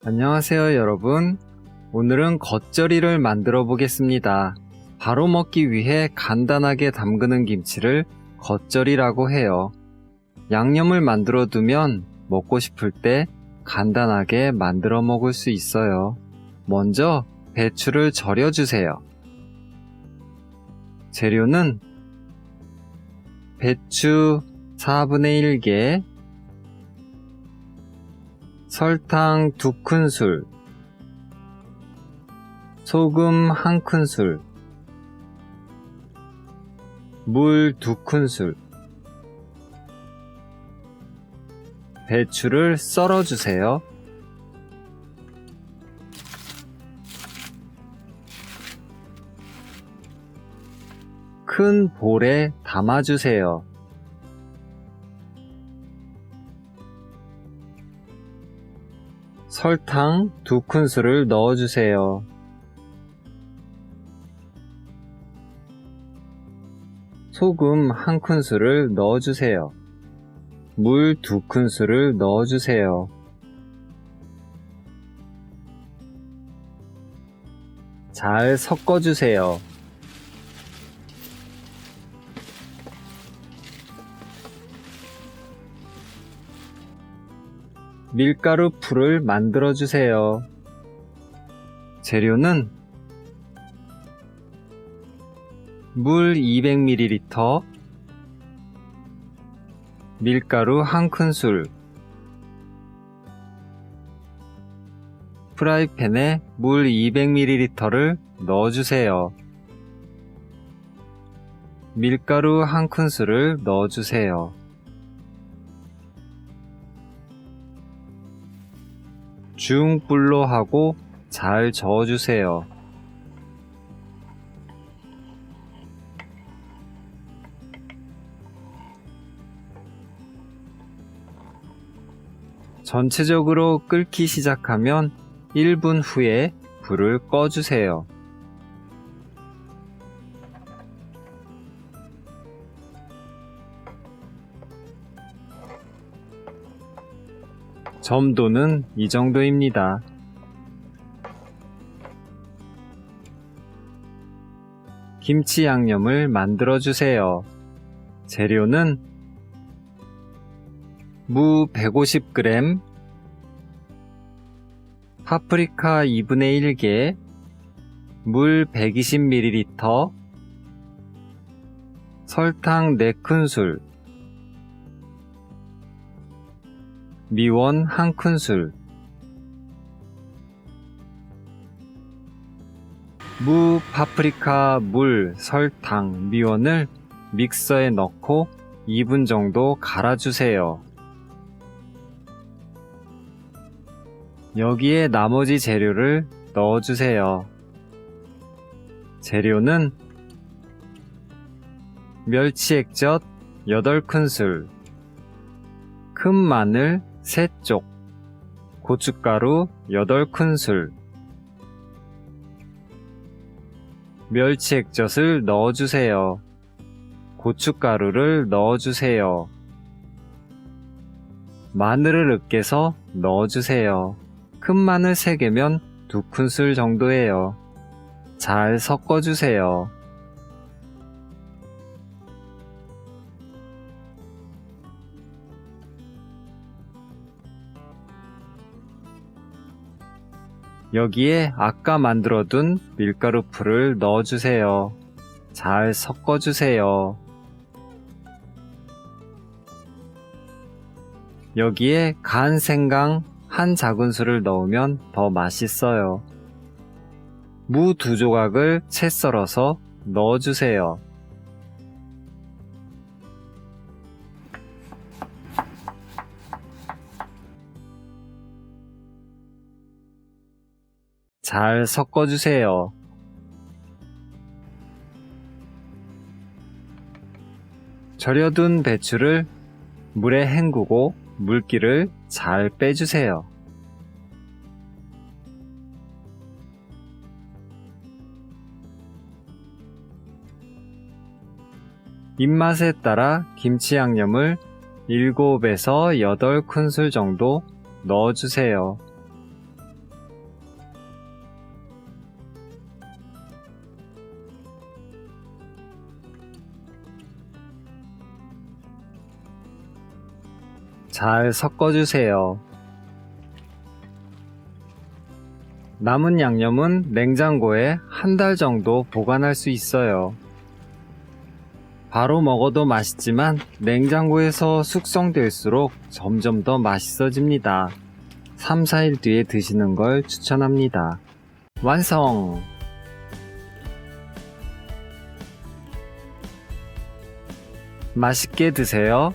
안녕하세요, 여러분. 오늘은 겉절이를 만들어 보겠습니다. 바로 먹기 위해 간단하게 담그는 김치를 겉절이라고 해요. 양념을 만들어 두면 먹고 싶을 때 간단하게 만들어 먹을 수 있어요. 먼저 배추를 절여 주세요. 재료는 배추 4분의 1개, 설탕 2큰술, 소금 1큰술, 물 2큰술, 배추를 썰어주세요. 큰 볼에 담아주세요. 설탕 2큰술을 넣어주세요. 소금 1큰술을 넣어주세요. 물 2큰술을 넣어주세요. 잘 섞어주세요. 밀가루 풀을 만들어주세요. 재료는 물 200ml, 밀가루 1큰술, 프라이팬에 물 200ml를 넣어주세요. 밀가루 1큰술을 넣어주세요. 중불로 하고 잘 저어주세요. 전체적으로 끓기 시작하면 1분 후에 불을 꺼주세요. 점도는 이 정도입니다. 김치 양념을 만들어 주세요. 재료는 무 150g, 파프리카 2분의 1개, 물 120ml, 설탕 4큰술, 미원 1큰술, 무, 파프리카, 물, 설탕, 미원을 믹서에 넣고 2분 정도 갈아주세요. 여기에 나머지 재료를 넣어주세요. 재료는 멸치 액젓 8큰술, 큰 마늘 3쪽, 고춧가루 8큰술, 멸치 액젓을 넣어주세요. 고춧가루를 넣어주세요. 마늘을 으깨서 넣어주세요. 큰 마늘 3개면 2큰술 정도예요. 잘 섞어주세요. 여기에 아까 만들어둔 밀가루 풀을 넣어주세요. 잘 섞어주세요. 여기에 간 생강 1작은술을 넣으면 더 맛있어요. 무 2조각을 채 썰어서 넣어주세요. 잘 섞어주세요. 절여둔 배추를 물에 헹구고 물기를 잘 빼주세요. 입맛에 따라 김치 양념을 7에서 8큰술 정도 넣어주세요. 잘 섞어주세요. 남은 양념은 냉장고에 한 달 정도 보관할 수 있어요. 바로 먹어도 맛있지만 냉장고에서 숙성될수록 점점 더 맛있어집니다. 3, 4일 뒤에 드시는 걸 추천합니다. 완성! 맛있게 드세요.